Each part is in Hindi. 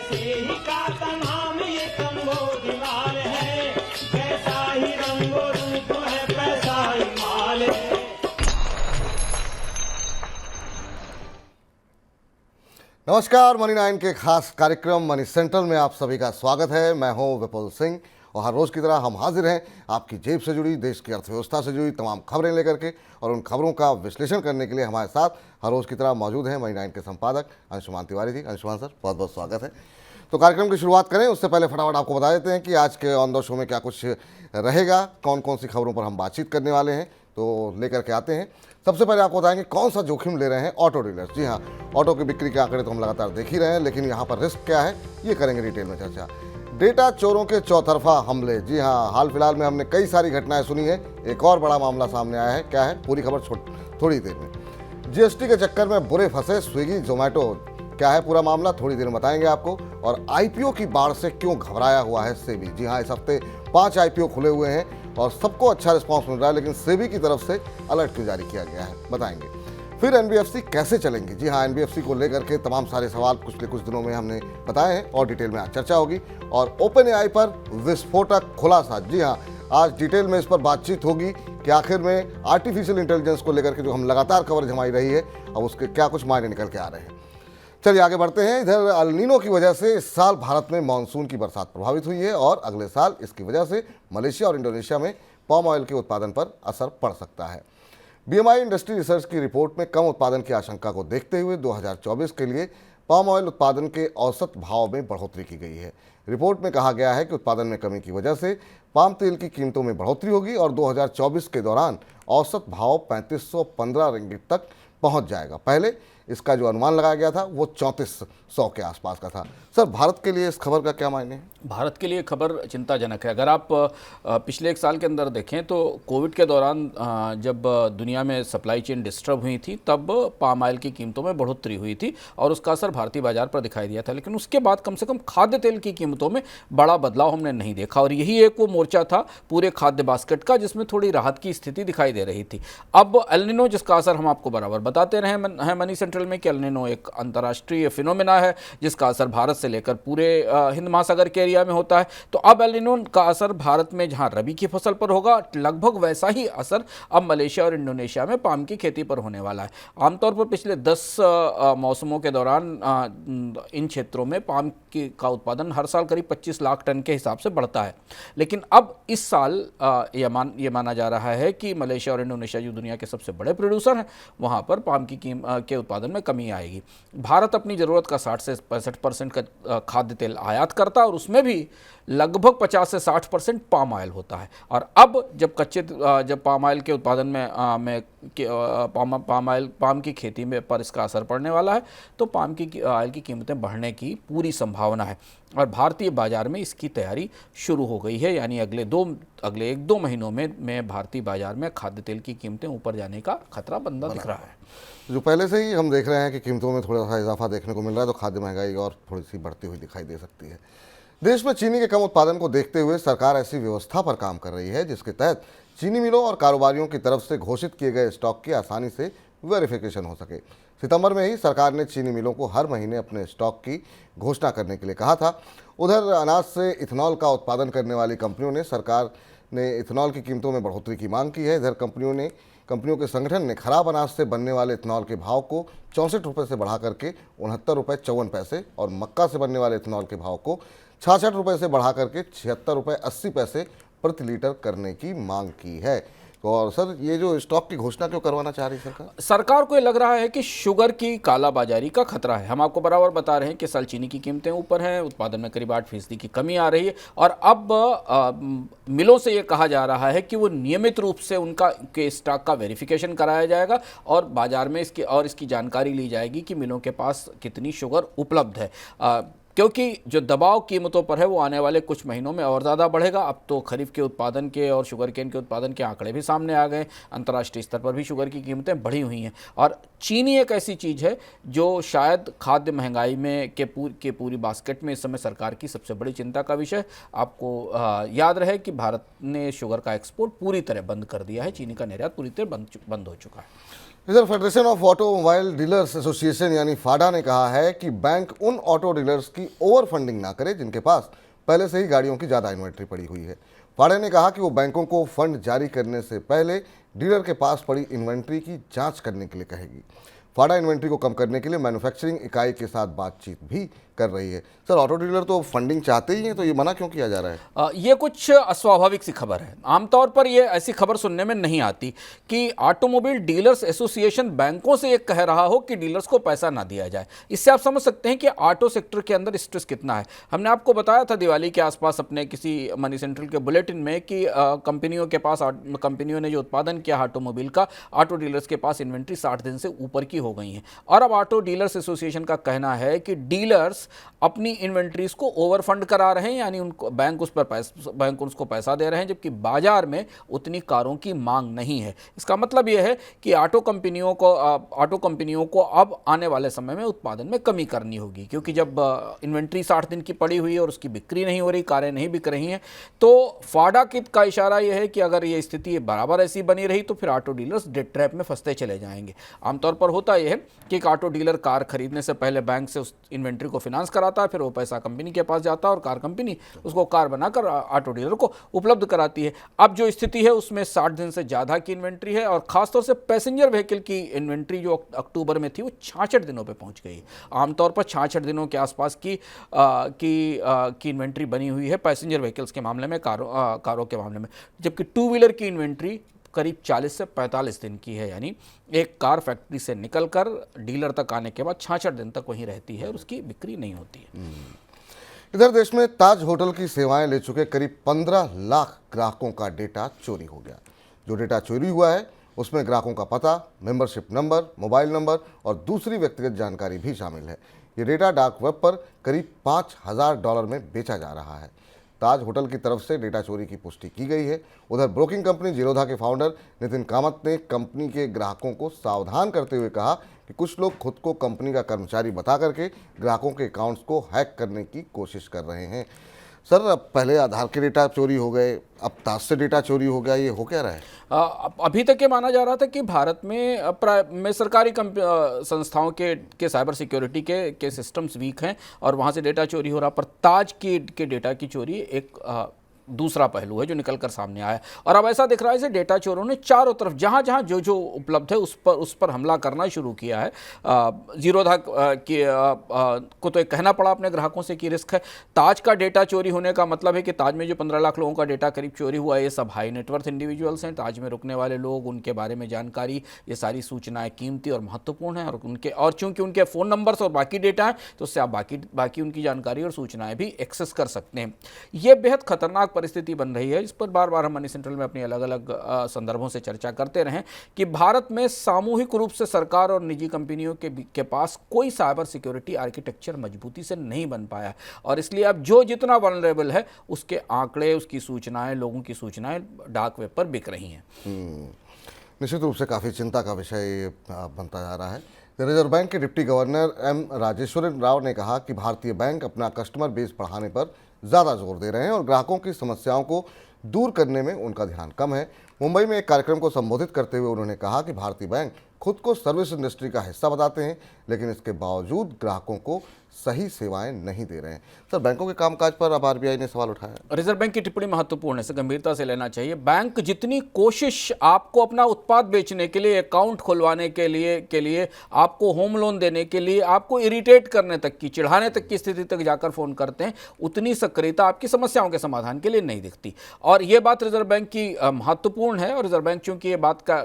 ऐसे ही का नाम ये कंबोज लाल है, जैसा ही रंगो रूप है पैसा ही माल है। नमस्कार, मनी 9 के खास कार्यक्रम मनी सेंट्रल में आप सभी का स्वागत है। मैं हूं विपुल सिंह और हर रोज़ की तरह हम हाजिर हैं आपकी जेब से जुड़ी, देश की अर्थव्यवस्था से जुड़ी तमाम खबरें लेकर के, और उन खबरों का विश्लेषण करने के लिए हमारे साथ हर रोज़ की तरह मौजूद हैं मनी 9 के संपादक अंशुमान तिवारी जी। अंशुमान सर, बहुत बहुत स्वागत है। तो कार्यक्रम की शुरुआत करें उससे पहले फटाफट आपको बता देते हैं कि आज के ऑन द शो में क्या कुछ रहेगा, कौन कौन सी खबरों पर हम बातचीत करने वाले हैं, तो लेकर के आते हैं। सबसे पहले आपको बताएंगे कौन सा जोखिम ले रहे हैं ऑटो डीलर्स। जी हाँ, ऑटो की बिक्री के आंकड़े तो हम लगातार देख ही रहे हैं, लेकिन यहाँ पर रिस्क क्या है ये करेंगे डिटेल में चर्चा। डेटा चोरों के चौतरफा हमले। जी हाँ, हाल फिलहाल में हमने कई सारी घटनाएं सुनी है, एक और बड़ा मामला सामने आया है। क्या है, पूरी खबर थोड़ी देर में। जीएसटी के चक्कर में बुरे फंसे स्विगी जोमेटो। क्या है पूरा मामला, थोड़ी देर में बताएंगे आपको। और आईपीओ की बाढ़ से क्यों घबराया हुआ है सेबी। जी हाँ, इस हफ्ते 5 आईपीओ खुले हुए हैं और सबको अच्छा रिस्पांस मिल रहा है, लेकिन सेबी की तरफ से अलर्ट क्यों जारी किया गया है बताएंगे। फिर एनबीएफसी कैसे चलेंगे। जी हाँ, एनबीएफसी को लेकर के तमाम सारे सवाल पिछले कुछ दिनों में हमने बताए हैं और डिटेल में आज चर्चा होगी। और ओपन एआई पर विस्फोटक खुलासा। जी हाँ, आज डिटेल में इस पर बातचीत होगी कि आखिर में आर्टिफिशियल इंटेलिजेंस को लेकर के जो हम लगातार कवरेज हमारी रही है, अब उसके क्या कुछ मायने निकल के आ रहे हैं। चलिए आगे बढ़ते हैं। इधर अल नीनो की वजह से इस साल भारत में मानसून की बरसात प्रभावित हुई है और अगले साल इसकी वजह से मलेशिया और इंडोनेशिया में पाम ऑयल के उत्पादन पर असर पड़ सकता है। बीएमआई इंडस्ट्री रिसर्च की रिपोर्ट में कम उत्पादन की आशंका को देखते हुए 2024 के लिए पाम ऑयल उत्पादन के औसत भाव में बढ़ोतरी की गई है। रिपोर्ट में कहा गया है कि उत्पादन में कमी की वजह से पाम तेल की कीमतों में बढ़ोतरी होगी और 2024 के दौरान औसत भाव 3515 रिंगिट तक पहुंच जाएगा। पहले इसका जो अनुमान लगाया गया था वो 3400 के आसपास का था। सर, भारत के लिए इस खबर का क्या मायने है? भारत के लिए खबर चिंताजनक है। अगर आप पिछले एक साल के अंदर देखें तो कोविड के दौरान जब दुनिया में सप्लाई चेन डिस्टर्ब हुई थी तब पाम ऑयल की कीमतों में बढ़ोतरी हुई थी और उसका असर भारतीय बाजार पर दिखाई दिया था, लेकिन उसके बाद कम से कम खाद्य तेल की कीमतों में बड़ा बदलाव हमने नहीं देखा और यही एक वो मोर्चा था पूरे खाद्य बास्केट का जिसमें थोड़ी राहत की स्थिति दिखाई दे रही थी। अब एल नीनो, जिसका असर हम आपको बराबर बताते रहे हैं मनी सेंट्रल में कि एल नीनो एक अंतर्राष्ट्रीय फिनोमेना है जिसका असर भारत से लेकर पूरे हिंद महासागर के एरिया में होता है। तो अब एल नीनो का असर भारत में जहां रबी की फसल पर होगा, लगभग वैसा ही असर अब मलेशिया और इंडोनेशिया में पाम की खेती पर होने वाला है। आमतौर पर पिछले 10 मौसमों के दौरान इन क्षेत्रों में पाम का उत्पादन हर साल करीब 25 लाख टन के हिसाब से बढ़ता है, लेकिन अब इस साल ये माना जा रहा है कि मलेशिया और इंडोनेशिया जो दुनिया के सबसे बड़े प्रोड्यूसर हैं वहां पर पाम के उत्पादन में कमी आएगी। भारत अपनी ज़रूरत का 60 से 65% का खाद्य तेल आयात करता है और उसमें भी लगभग 50 से 60% पाम ऑयल होता है। और अब जब पाम ऑयल के उत्पादन में पाम की खेती में पर इसका असर पड़ने वाला है तो पाम की ऑयल की कीमतें बढ़ने की पूरी संभावना है और भारतीय बाजार में इसकी तैयारी शुरू हो गई है। यानी अगले 1-2 महीनों में भारतीय बाजार में खाद्य तेल की कीमतें ऊपर जाने का खतरा बनता दिख रहा है। जो पहले से ही हम देख रहे हैं कि कीमतों में थोड़ा सा इजाफा देखने को मिल रहा है, तो खाद्य महंगाई और थोड़ी सी बढ़ती हुई दिखाई दे सकती है। देश में चीनी के कम उत्पादन को देखते हुए सरकार ऐसी व्यवस्था पर काम कर रही है जिसके तहत चीनी मिलों और कारोबारियों की तरफ से घोषित किए गए स्टॉक की आसानी से वेरिफिकेशन हो सके। सितंबर में ही सरकार ने चीनी मिलों को हर महीने अपने स्टॉक की घोषणा करने के लिए कहा था। उधर अनाज से इथेनॉल का उत्पादन करने वाली कंपनियों ने सरकार ने इथेनॉल की कीमतों में बढ़ोतरी की मांग की है। इधर कंपनियों के संगठन ने खराब अनाज से बनने वाले इथेनॉल के भाव को 64 रुपये से बढ़ा करके 69 रुपये 54 पैसे और मक्का से बनने वाले इथेनॉल के भाव को 66 रुपये से बढ़ा करके 76 रुपये 80 पैसे प्रति लीटर करने की मांग की है। तो और सर, ये जो स्टॉक की घोषणा क्यों करवाना चाह रही सरकार को ये लग रहा है कि शुगर की कालाबाजारी का खतरा है। हम आपको बराबर बता रहे हैं कि साल चीनी की कीमतें ऊपर हैं, उत्पादन में करीब 8% की कमी आ रही है और अब मिलों से ये कहा जा रहा है कि वो नियमित रूप से उनका के स्टॉक का वेरिफिकेशन कराया जाएगा और बाजार में इसकी जानकारी ली जाएगी कि मिलों के पास कितनी शुगर उपलब्ध है, क्योंकि जो दबाव कीमतों पर है वो आने वाले कुछ महीनों में और ज़्यादा बढ़ेगा। अब तो खरीफ के उत्पादन के और शुगर केन के उत्पादन के आंकड़े भी सामने आ गए, अंतर्राष्ट्रीय स्तर पर भी शुगर की कीमतें बढ़ी हुई हैं और चीनी एक ऐसी चीज़ है जो शायद खाद्य महंगाई में के पूरी बास्केट में इस समय सरकार की सबसे बड़ी चिंता का विषय। आपको याद रहे कि भारत ने शुगर का एक्सपोर्ट पूरी तरह बंद कर दिया है, चीनी का निर्यात पूरी तरह बंद हो चुका है। इधर federation of automobile dealers association यानी फाडा ने कहा है कि बैंक उन ऑटो डीलर्स की ओवर फंडिंग ना करे जिनके पास पहले से ही गाड़ियों की ज़्यादा इन्वेंट्री पड़ी हुई है। फाडा ने कहा कि वो बैंकों को फंड जारी करने से पहले डीलर के पास पड़ी इन्वेंट्री की जांच करने के लिए कहेगी। फाडा इन्वेंट्री को कम करने के लिए मैन्युफैक्चरिंग इकाई के साथ बातचीत भी कर रही है। सर, ऑटो डीलर तो फंडिंग चाहते ही हैं, तो ये मना क्यों किया जा रहा है? ये कुछ अस्वाभाविक सी खबर है। आमतौर पर ये ऐसी खबर सुनने में नहीं आती कि ऑटोमोबाइल डीलर्स एसोसिएशन बैंकों से ये कह रहा हो कि डीलर्स को पैसा ना दिया जाए। इससे आप समझ सकते हैं कि ऑटो सेक्टर के अंदर स्ट्रेस कितना है। हमने आपको बताया था दिवाली के आसपास अपने किसी मनी सेंट्रल के बुलेटिन में कि कंपनियों ने जो उत्पादन किया ऑटोमोबाइल का, ऑटो डीलर्स के पास इन्वेंट्री 60 दिन से ऊपर की हो गई है। और अब ऑटो डीलर्स एसोसिएशन का कहना है कि डीलर्स अपनी इन्वेंट्रीज को ओवर फंड करा रहे हैं, यानी उनको बैंक उसको पैसा दे रहे हैं, जबकि बाजार में उतनी कारों की मांग नहीं है। इसका मतलब यह है कि ऑटो कंपनियों को अब आने वाले समय में उत्पादन में कमी करनी होगी, क्योंकि जब इन्वेंट्री 60 दिन की पड़ी हुई है और उसकी बिक्री नहीं हो रही, कारें नहीं बिक रही हैं, तो फाडा का इशारा यह है कि अगर ये स्थिति बराबर ऐसी बनी रही तो फिर ऑटो डीलर्स डेट ट्रैप में फंसते चले जाएंगे। आमतौर पर होता यह है कि एक ऑटो डीलर कार खरीदने से पहले बैंक से उस इन्वेंट्री को फाइनेंस कराता है, फिर वो पैसा कंपनी के पास जाता है और कार कंपनी उसको कार बनाकर ऑटो डीलर को उपलब्ध कराती है। अब जो स्थिति है उसमें 60 दिन से ज़्यादा की इन्वेंट्री है और खासतौर से पैसेंजर व्हीकल की इन्वेंट्री जो अक्टूबर में थी वो 66 दिनों पे पहुंच गई। आमतौर पर 66 दिनों के आसपास की इन्वेंट्री बनी हुई है पैसेंजर व्हीकल्स के मामले में, कारों के मामले में, जबकि टू व्हीलर की इन्वेंट्री करीब 40 से 45 दिन की है। यानी एक कार फैक्ट्री से निकलकर डीलर तक आने के बाद 66 दिन तक वहीं रहती है और उसकी बिक्री नहीं होती है। इधर देश में ताज होटल की सेवाएं ले चुके करीब 15 लाख ग्राहकों का डेटा चोरी हो गया। जो डेटा चोरी हुआ है उसमें ग्राहकों का पता, मेंबरशिप नंबर, मोबाइल नंबर और दूसरी व्यक्तिगत जानकारी भी शामिल है। ये डेटा डार्क वेब पर करीब $5,000 में बेचा जा रहा है। ताज होटल की तरफ से डेटा चोरी की पुष्टि की गई है। उधर ब्रोकिंग कंपनी जीरोधा के फाउंडर नितिन कामत ने कंपनी के ग्राहकों को सावधान करते हुए कहा कि कुछ लोग खुद को कंपनी का कर्मचारी बता करके ग्राहकों के अकाउंट्स को हैक करने की कोशिश कर रहे हैं। सर, पहले आधार के डेटा चोरी हो गए, अब ताज से डेटा चोरी हो गया, ये हो क्या रहा है? अभी तक ये माना जा रहा था कि भारत में सरकारी संस्थाओं के साइबर सिक्योरिटी के सिस्टम्स वीक हैं और वहाँ से डेटा चोरी हो रहा, पर ताज के डेटा की चोरी एक दूसरा पहलू है जो निकल कर सामने आया। और अब ऐसा दिख रहा है कि डेटा चोरों ने चारों तरफ जहाँ जहाँ जो उपलब्ध है उस पर हमला करना शुरू किया है। जीरोधा को तो एक कहना पड़ा अपने ग्राहकों से कि रिस्क है। ताज का डेटा चोरी होने का मतलब है कि ताज में जो 15 लाख लोगों का डेटा करीब चोरी हुआ है, ये सब हाई नेटवर्थ इंडिविजुअल्स हैं। ताज में रुकने वाले लोग, उनके बारे में जानकारी, ये सारी सूचनाएं कीमती और महत्वपूर्ण हैं और चूंकि उनके फ़ोन नंबर्स और बाकी डेटा है तो उससे आप बाकी उनकी जानकारी और सूचनाएं भी एक्सेस कर सकते हैं। ये बेहद खतरनाक परिस्थिति बन रही है। इस पर बार बार हम मनी सेंट्रल में अपनी अलग अलग संदर्भों से चर्चा करते रहे कि भारत में सामूहिक रूप से सरकार और निजी कंपनियों के पास कोई साइबर सिक्योरिटी आर्किटेक्चर मजबूती से नहीं बन पाया और इसलिए अब जो जितना वल्नरेबल है उसके आंकड़े, उसकी सूचनाएं, लोगों की सूचनाएं डार्क वेब पर बिक रही हैं। निश्चित रूप से काफ़ी चिंता का विषय बनता जा रहा है। रिजर्व बैंक के deputy governor M Rajeshwaran Rao ने कहा कि भारतीय बैंक अपना कस्टमर बेस बढ़ाने पर ज़्यादा जोर दे रहे हैं और ग्राहकों की समस्याओं को दूर करने में उनका ध्यान कम है। मुंबई में एक कार्यक्रम को संबोधित करते हुए उन्होंने कहा कि भारतीय बैंक खुद को सर्विस इंडस्ट्री का हिस्सा बताते हैं, लेकिन इसके बावजूद ग्राहकों को सही सेवाएं नहीं दे रहे हैं। सर, बैंकों के कामकाज पर अब आरबीआई ने सवाल उठाया। रिजर्व बैंक की टिप्पणी महत्वपूर्ण है, इसे गंभीरता से लेना चाहिए। बैंक जितनी कोशिश आपको अपना उत्पाद बेचने के लिए, अकाउंट खुलवाने के लिए आपको होम लोन देने के लिए, आपको इरिटेट करने तक की, चिढ़ाने तक की स्थिति तक जाकर फ़ोन करते हैं, उतनी सक्रियता आपकी समस्याओं के समाधान के लिए नहीं दिखती। और ये बात रिजर्व बैंक की महत्वपूर्ण है और रिजर्व बैंक चूंकि ये बात का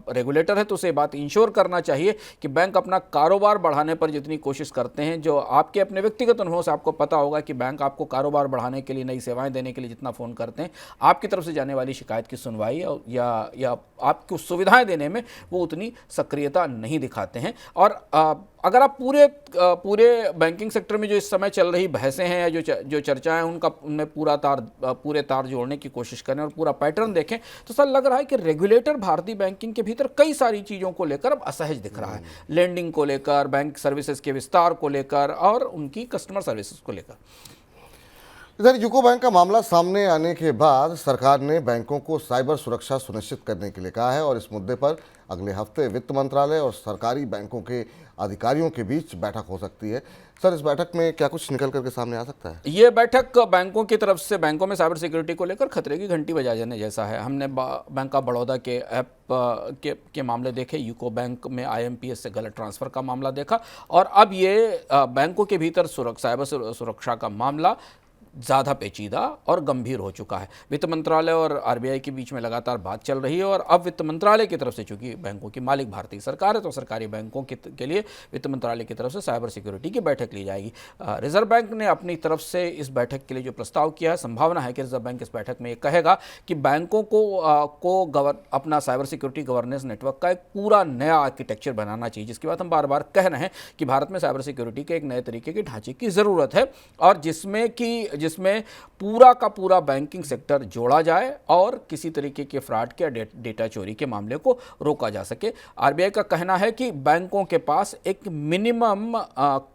रेगुलेटर है तो उसे बात इंश्योर करना चाहिए कि बैंक अपना कारोबार बढ़ाने पर जितनी कोशिश करते हैं, जो आपके अपने व्यक्तिगत अनुभव से आपको पता होगा कि बैंक आपको कारोबार बढ़ाने के लिए, नई सेवाएं देने के लिए जितना फ़ोन करते हैं, आपकी तरफ से जाने वाली शिकायत की सुनवाई या आपको सुविधाएं देने में वो उतनी सक्रियता नहीं दिखाते हैं। और अगर आप पूरे बैंकिंग सेक्टर में जो इस समय चल रही बहसें हैं या जो चर्चाएं उनमें पूरे तार जोड़ने की कोशिश करें और पूरा पैटर्न देखें तो सर लग रहा है कि रेगुलेटर भारतीय बैंकिंग के भीतर कई सारी चीज़ों को लेकर अब असहज दिख रहा है। लेंडिंग को लेकर, बैंक सर्विसेज के विस्तार को लेकर और उनकी कस्टमर सर्विसेज को लेकर। इधर यूको बैंक का मामला सामने आने के बाद सरकार ने बैंकों को साइबर सुरक्षा सुनिश्चित करने के लिए कहा है और इस मुद्दे पर अगले हफ्ते वित्त मंत्रालय और सरकारी बैंकों के अधिकारियों के बीच बैठक हो सकती है। सर, इस बैठक में क्या कुछ निकल करके सामने आ सकता है? ये बैठक बैंकों की तरफ से बैंकों में साइबर सिक्योरिटी को लेकर खतरे की घंटी बजा जाने जैसा है। हमने बैंक ऑफ बड़ौदा के ऐप के मामले देखे, यूको बैंक में IMPS से गलत ट्रांसफ़र का मामला देखा, और अब ये बैंकों के भीतर साइबर सुरक्षा का मामला ज़्यादा पेचीदा और गंभीर हो चुका है। वित्त मंत्रालय और RBI के बीच में लगातार बात चल रही है और अब वित्त मंत्रालय की तरफ से, चूंकि बैंकों की मालिक भारतीय सरकार है, तो सरकारी बैंकों के लिए वित्त मंत्रालय की तरफ से साइबर सिक्योरिटी की बैठक ली जाएगी। रिजर्व बैंक ने अपनी तरफ से इस बैठक के लिए जो प्रस्ताव किया है, संभावना है कि रिजर्व बैंक इस बैठक में ये कहेगा कि बैंकों को अपना साइबर सिक्योरिटी गवर्नेंस नेटवर्क का एक पूरा नया आर्किटेक्चर बनाना चाहिए, जिसकी बात हम बार बार कह रहे हैं कि भारत में साइबर सिक्योरिटी के एक नए तरीके के ढांचे की ज़रूरत है, और जिसमें पूरा का पूरा बैंकिंग सेक्टर जोड़ा जाए और किसी तरीके के फ्रॉड के डेटा चोरी के मामले को रोका जा सके। RBI का कहना है कि बैंकों के पास एक minimum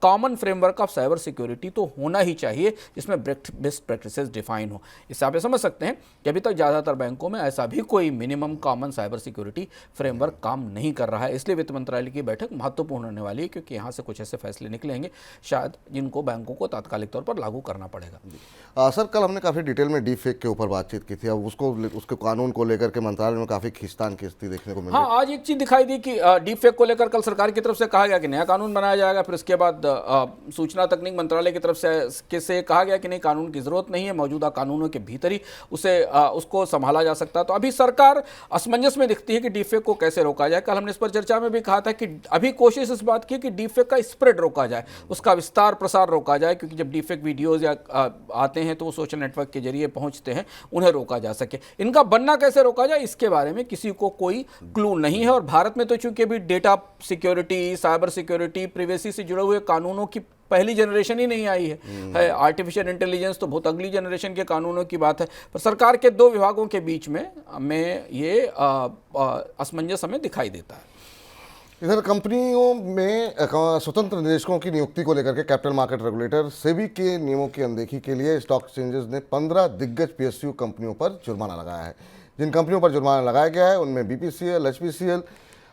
common framework of cyber security तो होना ही चाहिए, जिसमें बेस्ट प्रैक्टिसेस डिफाइन हो। इससे आप समझ सकते हैं कि अभी तक ज़्यादातर बैंकों में ऐसा भी कोई minimum common cyber security framework काम नहीं कर रहा है। इसलिए वित्त मंत्रालय की बैठक महत्वपूर्ण होने वाली है, क्योंकि यहाँ से कुछ ऐसे फैसले निकलेंगे शायद जिनको बैंकों को तात्कालिक तौर पर लागू करना पड़ेगा। सर, कल हमने काफ़ी डिटेल में डीप फेक के ऊपर बातचीत की थी। अब उसके कानून को लेकर के मंत्रालय में काफ़ी खींचतान की स्थिति देखने को मिली। हाँ, आज एक चीज़ दिखाई दी कि डीप फेक को लेकर कल सरकार की तरफ से कहा गया कि नया कानून बनाया जाएगा, फिर उसके बाद सूचना तकनीक मंत्रालय की तरफ से कहा गया कि नहीं, कानून की ज़रूरत नहीं है, मौजूदा कानूनों के भीतर ही उसको संभाला जा सकता है। तो अभी सरकार असमंजस में दिखती है कि डीप फेक को कैसे रोका जाए। कल हमने इस पर चर्चा में भी कहा था कि अभी कोशिश इस बात की कि डीप फेक का स्प्रेड रोका जाए, उसका विस्तार प्रसार रोका जाए, क्योंकि जब डीप फेक वीडियोज़ या आते हैं तो वो सोशल नेटवर्क के जरिए पहुंचते हैं, उन्हें रोका जा सके। इनका बनना कैसे रोका जाए, इसके बारे में किसी को कोई क्लू नहीं है। और भारत में तो चूंकि अभी data security, cyber security, privacy से जुड़े हुए कानूनों की पहली जनरेशन ही नहीं आई है। आर्टिफिशियल इंटेलिजेंस तो बहुत अगली जनरेशन के कानूनों की बात है। पर सरकार के दो विभागों के बीच में ये असमंजस हमें दिखाई देता है। इधर कंपनियों में स्वतंत्र निदेशकों की नियुक्ति को लेकर के कैपिटल मार्केट रेगुलेटर सेबी के नियमों की अनदेखी के लिए स्टॉक एक्सचेंजेस ने 15 दिग्गज PSU कंपनियों पर जुर्माना लगाया है। जिन कंपनियों पर जुर्माना लगाया गया है उनमें BPCL, HPCL,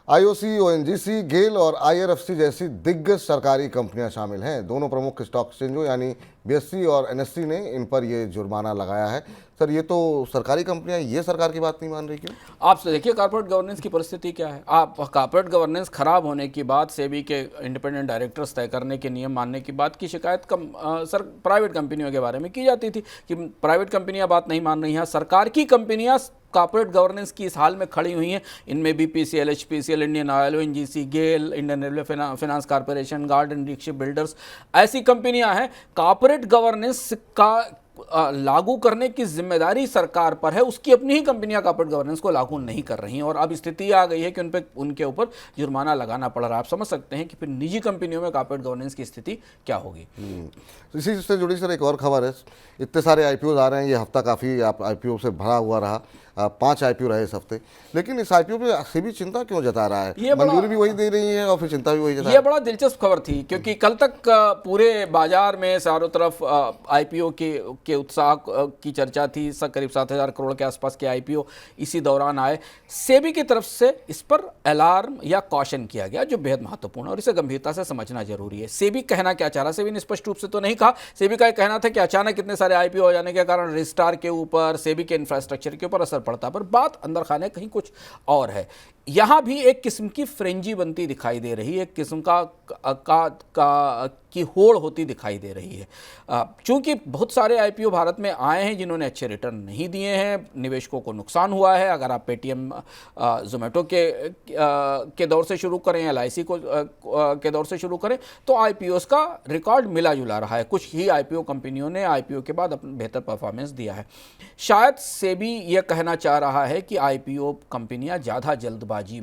IOC, ONGC, गेल और IRFC जैसी दिग्गज सरकारी कंपनियां शामिल हैं। दोनों प्रमुख स्टॉक एक्सचेंजों यानी BSE और NSE ने इन पर यह जुर्माना लगाया है। सर, ये तो सरकारी कंपनियां ये सरकार की बात नहीं मान रही, क्यों? आप देखिए कॉर्पोरेट गवर्नेंस की परिस्थिति क्या है। आप कॉर्पोरेट गवर्नेंस खराब होने की बात, सेबी के इंडिपेंडेंट डायरेक्टर्स तय करने के नियम मानने की बात की शिकायत प्राइवेट कंपनियों के बारे में की जाती थी कि प्राइवेट कंपनियां बात नहीं मान रही हैं। सरकार की कंपनियां कॉर्पोरेट गवर्नेंस की इस हाल में खड़ी हुई हैं। इनमें BPCL, HPCL, Indian oil, ONGC, GAIL, Indian railway finance corporation, garden reach builders, ऐसी कंपनियां हैं। कॉर्पोरेट गवर्नेंस का लागू करने की जिम्मेदारी सरकार पर है, उसकी अपनी ही कंपनियां कॉर्पोरेट गवर्नेंस को लागू नहीं कर रही हैं, और अब स्थिति आ गई है कि उनके ऊपर जुर्माना लगाना पड़ रहा है। आप समझ सकते हैं कि फिर निजी कंपनियों में कॉर्पोरेट गवर्नेंस की स्थिति क्या होगी। इसी से जुड़ी सर एक और खबर है। इतने सारे IPOs आ रहे हैं, ये हफ्ता काफ़ी IPO से भरा हुआ रहा। 5 IPO रहे इस हफ्ते, लेकिन इस IPO पे सेबी चिंता क्यों जता रहा है? मंजूरी भी वही दे रही है और फिर चिंता भी वही जता रही है। ये बड़ा दिलचस्प खबर थी, क्योंकि कल तक पूरे बाजार में चारों तरफ IPO के उत्साह की चर्चा थी। करीब 7,000 करोड़ के आसपास के IPO इसी दौरान आए। सेबी की तरफ से इस पर अलार्म या कॉशन किया गया, जो बेहद महत्वपूर्ण है और इसे गंभीरता से समझना जरूरी है। सेबी कहना क्या चाह रहा, सेबी ने स्पष्ट रूप से तो नहीं कहा। सेबी का कहना था कि अचानक इतने सारे IPO हो जाने के कारण रजिस्ट्रार के ऊपर, सेबी के इंफ्रास्ट्रक्चर के ऊपर असर पड़ता, पर बात अंदर खाने कहीं कुछ और है। यहां भी एक किस्म की फ्रेंजी बनती दिखाई दे रही है, एक किस्म की होड़ होती दिखाई दे रही है। चूंकि बहुत सारे IPO भारत में आए हैं जिन्होंने अच्छे रिटर्न नहीं दिए हैं, निवेशकों को नुकसान हुआ है। अगर आप पेटीएम, जोमेटो के दौर से शुरू करें, LIC के दौर से शुरू करें, तो IPOs का रिकॉर्ड मिला जुला रहा है। कुछ ही IPO कंपनियों ने IPO के बाद अपना बेहतर परफॉर्मेंस दिया है। शायद सेबी यह कहना चाह रहा है कि IPO कंपनियां ज़्यादा जल्दबाजी जल्दबाजी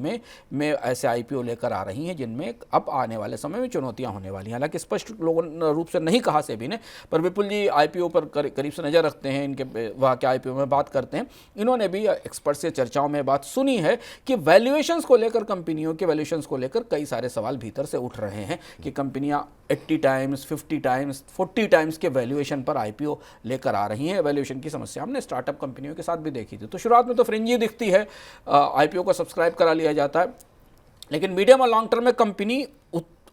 में ऐसे आईपीओ लेकर आ रही हैं जिनमें अब आने वाले समय में चुनौतियां होने वाली हैं। हालांकि स्पष्ट लोगों रूप से नहीं कहा सेबी ने, पर विपुल जी आईपीओ पर करीब से नज़र रखते हैं, इनके वहाँ के आईपीओ में बात करते हैं। इन्होंने भी एक्सपर्ट से चर्चाओं में बात सुनी है कि वैल्यूएशंस को लेकर, कंपनियों के वैल्यूएशंस को लेकर कई सारे सवाल भीतर से उठ रहे हैं कि कंपनियां 80 टाइम्स, 50 टाइम्स, 40 टाइम्स के वैल्यूएशन पर आईपीओ लेकर आ रही हैं। वैल्यूएशन की समस्या हमने स्टार्टअप कंपनियों के साथ भी देखी थी। तो शुरुआत में तो फ्रिंजी दिखती है, आईपीओ को सब्सक्राइब करा लिया जाता है, लेकिन मीडियम और लॉन्ग टर्म में कंपनी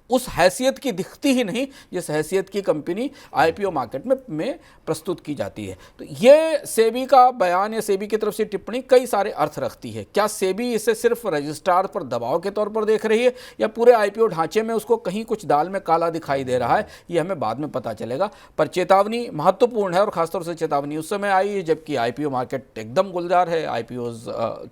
उस हैसियत की दिखती ही नहीं जिस हैसियत की कंपनी आईपीओ मार्केट में प्रस्तुत की जाती है। तो ये सेबी का बयान या सेबी की तरफ से टिप्पणी कई सारे अर्थ रखती है। क्या सेबी इसे सिर्फ रजिस्ट्रार पर दबाव के तौर पर देख रही है या पूरे आईपीओ ढांचे में उसको कहीं कुछ दाल में काला दिखाई दे रहा है, ये हमें बाद में पता चलेगा। पर चेतावनी महत्वपूर्ण है और खासतौर से चेतावनी उस समय आई है जबकि आईपीओ मार्केट एकदम गुलजार है, आईपीओ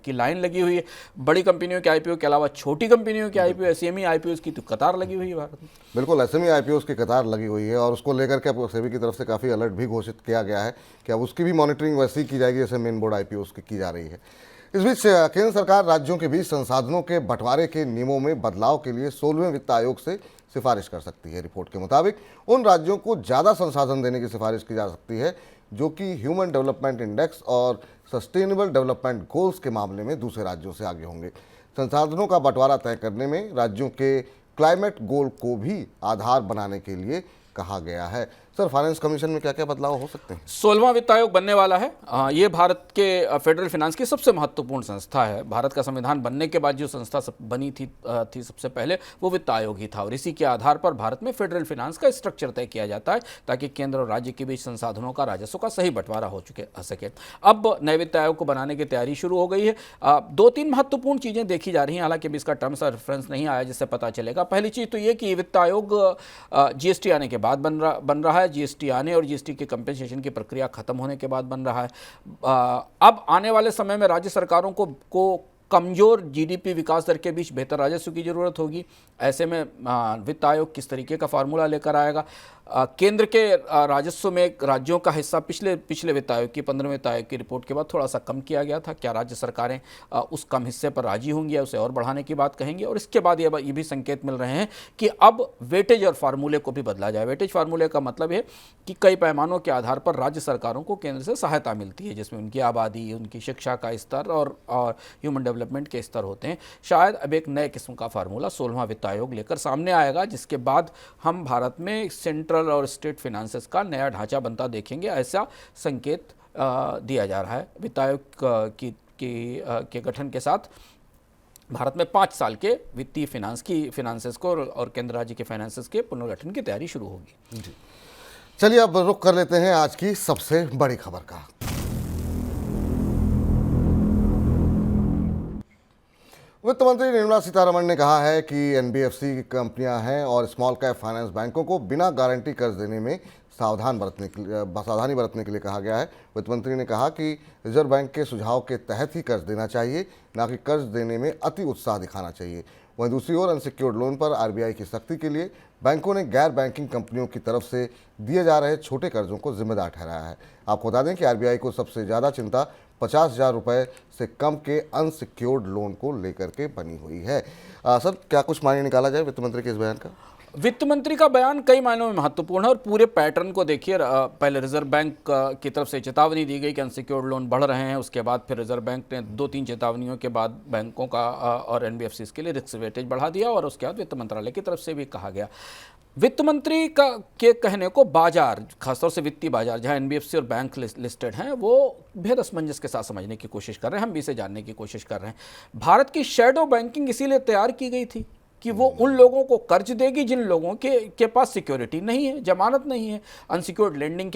की लाइन लगी हुई है। बड़ी कंपनियों के आईपीओ के अलावा छोटी कंपनियों के आईपीओ, एसएमई आईपीओ की तो कतार लगी हुई है भारत में। बिल्कुल, एसएमई आईपीओ की कतार लगी हुई है और उसको लेकर के अब सेबी की तरफ से काफ़ी अलर्ट भी घोषित किया गया है कि अब उसकी भी मॉनिटरिंग वैसी की जाएगी जैसे मेन बोर्ड आईपीओ की जा रही है। इस बीच केंद्र सरकार राज्यों के बीच संसाधनों के बंटवारे के नियमों में बदलाव के लिए 16वें वित्त आयोग से सिफारिश कर सकती है। रिपोर्ट के मुताबिक उन राज्यों को ज़्यादा संसाधन देने की सिफारिश की जा सकती है जो कि ह्यूमन डेवलपमेंट इंडेक्स और सस्टेनेबल डेवलपमेंट गोल्स के मामले में दूसरे राज्यों से आगे होंगे। संसाधनों का बंटवारा तय करने में राज्यों के क्लाइमेट गोल को भी आधार बनाने के लिए कहा गया है। सर, फाइनेंस कमीशन में क्या क्या बदलाव हो सकते हैं? 16वां वित्त आयोग बनने वाला है। ये भारत के फेडरल फाइनेंस की सबसे महत्वपूर्ण संस्था है। भारत का संविधान बनने के बाद जो संस्था बनी थी सबसे पहले वो वित्त आयोग ही था और इसी के आधार पर भारत में फेडरल फाइनेंस का स्ट्रक्चर तय किया जाता है ताकि केंद्र और राज्य के बीच संसाधनों का, राजस्व का सही बंटवारा हो सके। अब नए वित्त आयोग को बनाने की तैयारी शुरू हो गई है। 2-3 महत्वपूर्ण चीज़ें देखी जा रही हैं, हालांकि अभी इसका टर्म्स और रेफरेंस नहीं आया जिससे पता चलेगा। पहली चीज़ तो ये कि वित्त आयोग जीएसटी आने के बाद बन रहा है। जीएसटी आने और जीएसटी के कंपेंसेशन की प्रक्रिया खत्म होने के बाद बन रहा है। अब आने वाले समय में राज्य सरकारों को कमजोर जीडीपी विकास दर के बीच बेहतर राजस्व की जरूरत होगी। ऐसे में वित्त आयोग किस तरीके का फार्मूला लेकर आएगा? केंद्र के राजस्व में राज्यों का हिस्सा पिछले वित्त आयोग की 15वें वित्त आयोग की रिपोर्ट के बाद थोड़ा सा कम किया गया था। क्या राज्य सरकारें उस कम हिस्से पर राजी होंगी या उसे और बढ़ाने की बात कहेंगे? और इसके बाद ये भी संकेत मिल रहे हैं कि अब वेटेज और फार्मूले को भी बदला जाए। वेटेज फार्मूले का मतलब है कि कई पैमानों के आधार पर राज्य सरकारों को केंद्र से सहायता मिलती है जिसमें उनकी आबादी, उनकी शिक्षा का स्तर और ह्यूमन डेवलपमेंट के स्तर होते हैं। शायद अब एक नए किस्म का फार्मूला 16वां वित्त आयोग लेकर सामने आएगा जिसके बाद हम भारत में सेंट्रल और स्टेट फाइनेंसेस का नया ढांचा बनता देखेंगे, ऐसा संकेत दिया जा रहा है। वित्त आयोग के गठन के साथ भारत में 5 साल के वित्तीय फाइनेंसेस को और केंद्र राज्य के फाइनेंसेस के पुनर्गठन की तैयारी शुरू होगी। जी, चलिए अब रुख कर लेते हैं आज की सबसे बड़ी खबर का। वित्त मंत्री निर्मला सीतारमण ने कहा है कि एनबीएफसी की कंपनियां हैं और स्मॉल कैप फाइनेंस बैंकों को बिना गारंटी कर्ज देने में सावधानी बरतने के लिए कहा गया है। वित्त मंत्री ने कहा कि रिजर्व बैंक के सुझाव के तहत ही कर्ज देना चाहिए, न कि कर्ज देने में अति उत्साह दिखाना चाहिए। वहीं दूसरी ओर अनसिक्योर्ड लोन पर आरबीआई की सख्ती के लिए बैंकों ने गैर बैंकिंग कंपनियों की तरफ से दिए जा रहे छोटे कर्जों को जिम्मेदार ठहराया है। आपको बता दें कि आरबीआई को सबसे ज़्यादा चिंता 50,000 रुपये से कम के अनसिक्योर्ड लोन को लेकर के बनी हुई है। सर, क्या कुछ मायने निकाला जाए वित्त मंत्री के इस बयान का? वित्त मंत्री का बयान कई मायनों में महत्वपूर्ण है और पूरे पैटर्न को देखिए। पहले रिजर्व बैंक की तरफ से चेतावनी दी गई कि अनसिक्योर्ड लोन बढ़ रहे हैं, उसके बाद फिर रिजर्व बैंक ने 2-3 चेतावनियों के बाद बैंकों का और एनबीएफसी के लिए रिस्क वेटेज बढ़ा दिया और उसके बाद वित्त मंत्रालय की तरफ से भी कहा गया। वित्त मंत्री के कहने को बाजार, खासतौर से वित्तीय बाजार जहां एनबीएफसी और बैंक लिस्टेड हैं, वो बेहद असमंजस के साथ समझने की कोशिश कर रहे हैं। हम भी इसे जानने की कोशिश कर रहे हैं। भारत की शैडो बैंकिंग इसीलिए तैयार की गई थी कि वो उन लोगों को कर्ज देगी जिन लोगों के पास सिक्योरिटी नहीं है, जमानत नहीं है अनसिक्योर्ड लेंडिंग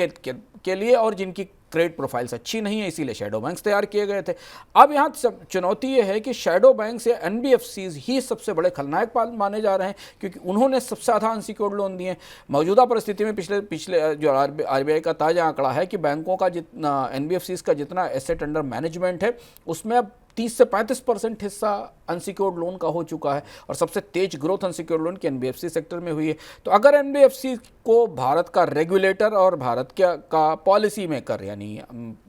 के लिए और जिनकी क्रेडिट प्रोफाइल्स अच्छी नहीं है, इसीलिए शैडो बैंक्स तैयार किए गए थे। अब यहाँ चुनौती ये है कि शैडो बैंक्स या एनबीएफसीज ही सबसे बड़े खलनायक माने जा रहे हैं क्योंकि उन्होंने सबसे ज़्यादा अनसिक्योर्ड लोन दिए। मौजूदा परिस्थिति में पिछले जो आरबीआई का ताज़ा आंकड़ा है कि बैंकों का जितना एनबीएफसीज का जितना एसेट अंडर मैनेजमेंट है उसमें अब 30 से 35% हिस्सा अनसिक्योर्ड लोन का हो चुका है और सबसे तेज ग्रोथ अनसिक्योर्ड लोन की एनबीएफसी सेक्टर में हुई है। तो अगर एनबीएफसी को भारत का रेगुलेटर और भारत का पॉलिसी मेकर यानी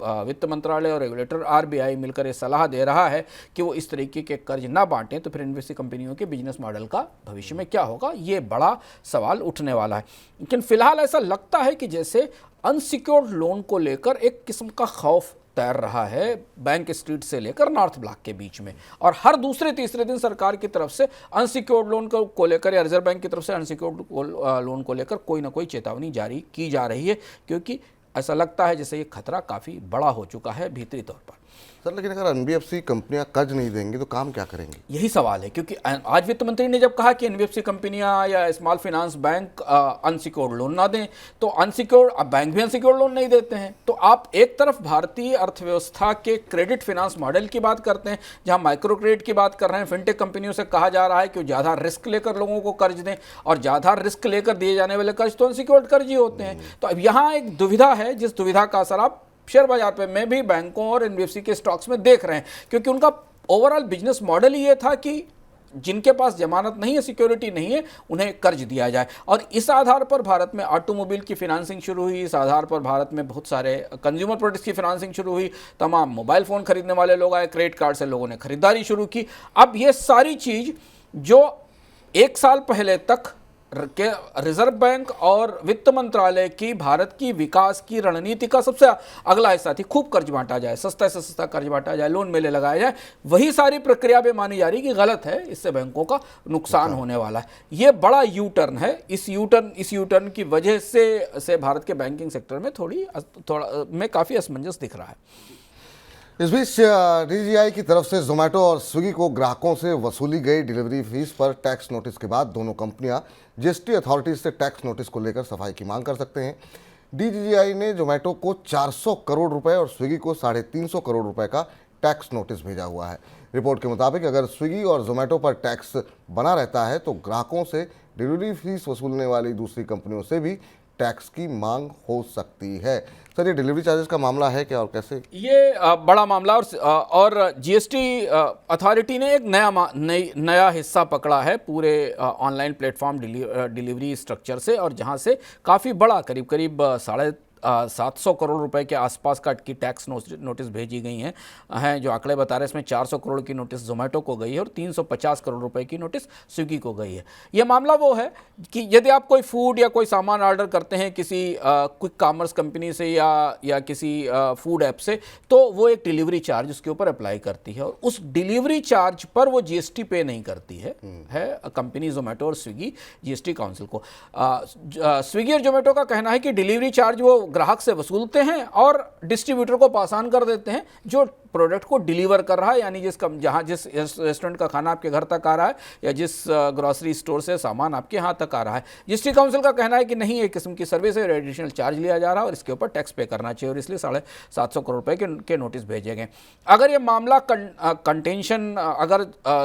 वित्त मंत्रालय और रेगुलेटर आरबीआई मिलकर ये सलाह दे रहा है कि वो इस तरीके के कर्ज ना बांटें, तो फिर एनबीएफसी कंपनियों के बिजनेस मॉडल का भविष्य में क्या होगा, ये बड़ा सवाल उठने वाला है। लेकिन फिलहाल ऐसा लगता है कि जैसे अनसिक्योर्ड लोन को लेकर एक किस्म का खौफ तैर रहा है बैंक स्ट्रीट से लेकर नॉर्थ ब्लॉक के बीच में, और हर दूसरे तीसरे दिन सरकार की तरफ से अनसिक्योर्ड लोन को लेकर या रिजर्व बैंक की तरफ से अनसिक्योर्ड लोन को लेकर कोई ना कोई चेतावनी जारी की जा रही है, क्योंकि ऐसा लगता है जैसे ये खतरा काफ़ी बड़ा हो चुका है भीतरी तौर पर। सर, लेकिन अगर एनबीएफसी कंपनियां कर्ज नहीं देंगी तो काम क्या करेंगी? यही सवाल है, क्योंकि आज वित्त मंत्री ने जब कहा कि एनबीएफसी कंपनियां या small finance bank unsecured loan ना दें, तो अनसिक्योर्ड बैंक भी अनसिक्योर्ड लोन नहीं देते हैं। तो आप एक तरफ भारतीय अर्थव्यवस्था के क्रेडिट फाइनेंस मॉडल की बात करते हैं, जहां माइक्रो क्रेडिट की बात कर रहे हैं, फिनटेक कंपनियों से कहा जा रहा है कि वो ज़्यादा रिस्क लेकर लोगों को कर्ज दें, और ज़्यादा रिस्क लेकर दिए जाने वाले कर्ज तो अनसिक्योर्ड कर्ज ही होते हैं। तो अब यहाँ एक दुविधा है, जिस दुविधा का असर आप शेयर बाजार पे में भी बैंकों और एनबीएफसी के स्टॉक्स में देख रहे हैं, क्योंकि उनका ओवरऑल बिजनेस मॉडल ही ये था कि जिनके पास जमानत नहीं है, सिक्योरिटी नहीं है, उन्हें कर्ज दिया जाए। और इस आधार पर भारत में ऑटोमोबाइल की फाइनेंसिंग शुरू हुई, इस आधार पर भारत में बहुत सारे कंज्यूमर प्रोडक्ट्स की फाइनेंसिंग शुरू हुई, तमाम मोबाइल फ़ोन खरीदने वाले लोग आए, क्रेडिट कार्ड से लोगों ने खरीदारी शुरू की। अब ये सारी चीज़ जो 1 साल पहले तक के रिजर्व बैंक और वित्त मंत्रालय की भारत की विकास की रणनीति का सबसे अगला हिस्सा थी, खूब कर्ज बांटा जाए, सस्ता से सस्ता कर्ज बांटा जाए, लोन मेले लगाया जाए, वही सारी प्रक्रिया भी मानी जा रही कि गलत है, इससे बैंकों का नुकसान होने वाला है। ये बड़ा यू टर्न है। इस यू टर्न की वजह से भारत के बैंकिंग सेक्टर में थोड़ा में काफ़ी असमंजस दिख रहा है। इस बीच डीजीआई की तरफ से जोमेटो और स्विगी को ग्राहकों से वसूली गई डिलीवरी फीस पर टैक्स नोटिस के बाद दोनों कंपनियां जीएसटी अथॉरिटी से टैक्स नोटिस को लेकर सफाई की मांग कर सकते हैं। डीजीआई ने जोमेटो को 400 करोड़ रुपए और स्विगी को 350 करोड़ रुपए का टैक्स नोटिस भेजा हुआ है। रिपोर्ट के मुताबिक अगर स्विगी और जोमेटो पर टैक्स बना रहता है तो ग्राहकों से डिलीवरी फीस वसूलने वाली दूसरी कंपनियों से भी टैक्स की मांग हो सकती है। सर, ये डिलीवरी चार्जेस का मामला है क्या और कैसे? ये बड़ा मामला, और जीएसटी अथॉरिटी ने एक नया हिस्सा पकड़ा है पूरे ऑनलाइन प्लेटफॉर्म डिलीवरी स्ट्रक्चर से, और जहां से काफ़ी बड़ा करीब 700 करोड़ रुपए के आसपास की टैक्स नोटिस भेजी गई हैं जो आंकड़े बता रहे हैं। इसमें 400 करोड़ की नोटिस जोमेटो को गई है और 350 करोड़ रुपए की नोटिस स्विगी को गई है। यह मामला वो है कि यदि आप कोई फूड या कोई सामान ऑर्डर करते हैं किसी क्विक कॉमर्स कंपनी से या किसी फूड ऐप से, तो वो एक डिलीवरी चार्ज उसके ऊपर अप्लाई करती है, और उस डिलीवरी चार्ज पर वो जीएसटी पे नहीं करती है कंपनी जोमेटो और स्विगी जीएसटी काउंसिल को। स्विगी और जोमेटो का कहना है कि डिलीवरी चार्ज वो ग्राहक से वसूलते हैं और डिस्ट्रीब्यूटर को पास ऑन कर देते हैं जो प्रोडक्ट को डिलीवर कर रहा है, यानी जिस रेस्टोरेंट का खाना आपके घर तक आ रहा है या जिस ग्रोसरी स्टोर से सामान आपके यहाँ तक आ रहा है। जीएसटी काउंसिल का कहना है कि नहीं, एक किस्म की सर्विस है, एडिशनल चार्ज लिया जा रहा है और इसके ऊपर टैक्स पे करना चाहिए, और इसलिए 750 करोड़ रुपए के नोटिस भेजे गए। अगर ये मामला कंटेंशन, अगर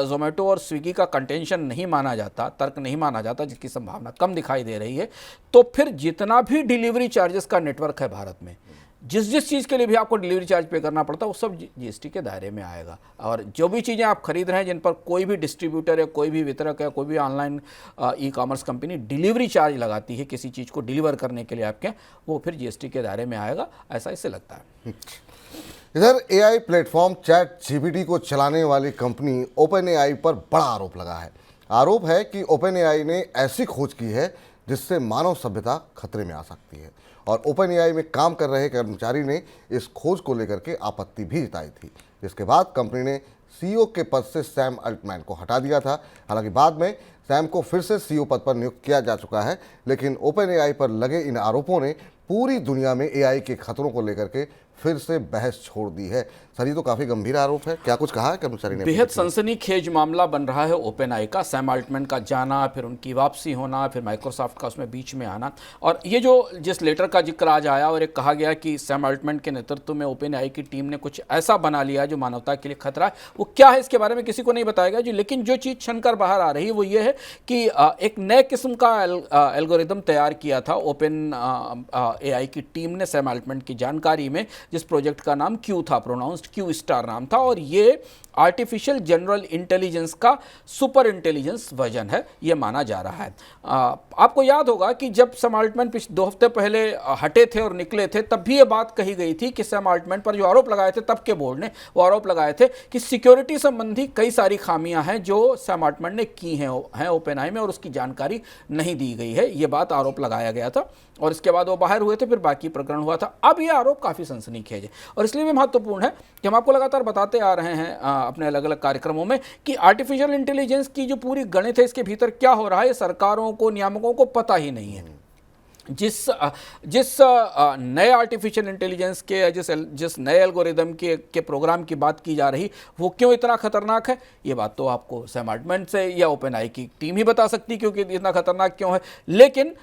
जोमेटो और स्विगी का कंटेंशन नहीं माना जाता, तर्क नहीं माना जाता, जिसकी संभावना कम दिखाई दे रही है, तो फिर जितना भी डिलीवरी चार्जेस का नेटवर्क है भारत में, जिस चीज़ के लिए भी आपको डिलीवरी चार्ज पे करना पड़ता है, वो सब जीएसटी के दायरे में आएगा। और जो भी चीज़ें आप खरीद रहे हैं जिन पर कोई भी डिस्ट्रीब्यूटर या कोई भी वितरक या कोई भी online e commerce company delivery charge लगाती है किसी चीज़ को डिलीवर करने के लिए आपके, वो फिर जीएसटी के दायरे में आएगा, ऐसा इससे लगता है। इधर एआई प्लेटफॉर्म ChatGPT को चलाने वाली कंपनी OpenAI पर बड़ा आरोप लगा है। आरोप है कि OpenAI ने ऐसी खोज की है जिससे मानव सभ्यता खतरे में आ सकती है, और OpenAI में काम कर रहे कर्मचारी ने इस खोज को लेकर के आपत्ति भी जताई थी, जिसके बाद कंपनी ने CEO के पद से सैम अल्टमैन को हटा दिया था। हालांकि बाद में सैम को फिर से CEO पद पर नियुक्त किया जा चुका है, लेकिन OpenAI पर लगे इन आरोपों ने पूरी दुनिया में AI के खतरों को लेकर के फिर से बहस छोड़ दी है। सर, ये तो काफ़ी गंभीर आरोप है, क्या कुछ कहा है कर्मचारी ने? बेहद सनसनीखेज मामला बन रहा है OpenAI का, सैम अल्टमैन का जाना, फिर उनकी वापसी होना, फिर माइक्रोसॉफ्ट का उसमें बीच में आना, और ये जिस लेटर का जिक्र आज आया और एक कहा गया कि सैम अल्टमैन के नेतृत्व में OpenAI की टीम ने कुछ ऐसा बना लिया जो मानवता के लिए खतरा है, वो क्या है इसके बारे में किसी को नहीं बताया गया जी। लेकिन जो चीज़ छनकर बाहर आ रही है वो ये है कि एक नए किस्म का एल्गोरिदम तैयार किया था OpenAI की टीम ने सैम अल्टमैन की जानकारी में, जिस प्रोजेक्ट का नाम क्यू था, प्रोनाउंस्ड क्यू स्टार नाम था, और ये आर्टिफिशियल जनरल इंटेलिजेंस का सुपर इंटेलिजेंस वर्जन है, ये माना जा रहा है। आपको याद होगा कि जब सैम अल्टमैन 2 हफ्ते पहले हटे थे और निकले थे, तब भी ये बात कही गई थी कि सैम अल्टमैन पर जो आरोप लगाए थे, तब के बोर्ड ने वो आरोप लगाए थे कि सिक्योरिटी संबंधी कई सारी खामियां हैं जो सैम अल्टमैन ने की हैं ओपनआई में, और उसकी जानकारी नहीं दी गई है। ये बात आरोप लगाया गया था और इसके बाद वो बाहर हुए थे, फिर बाकी प्रकरण हुआ था। अब ये आरोप काफ़ी सनसनीखेज है और इसलिए भी महत्वपूर्ण है कि हम आपको लगातार बताते आ रहे हैं अपने अलग अलग कार्यक्रमों में कि आर्टिफिशियल इंटेलिजेंस की जो पूरी गणित है, इसके भीतर क्या हो रहा है, सरकारों को, नियामकों को पता ही नहीं है। जिस नए आर्टिफिशियल इंटेलिजेंस के जिस नए एल्गोरिदम के प्रोग्राम की बात की जा रही, वो क्यों इतना खतरनाक है, ये बात तो आपको सैम अल्टमैन से या ओपनआई की टीम ही बता सकती, क्योंकि इतना खतरनाक क्यों है। लेकिन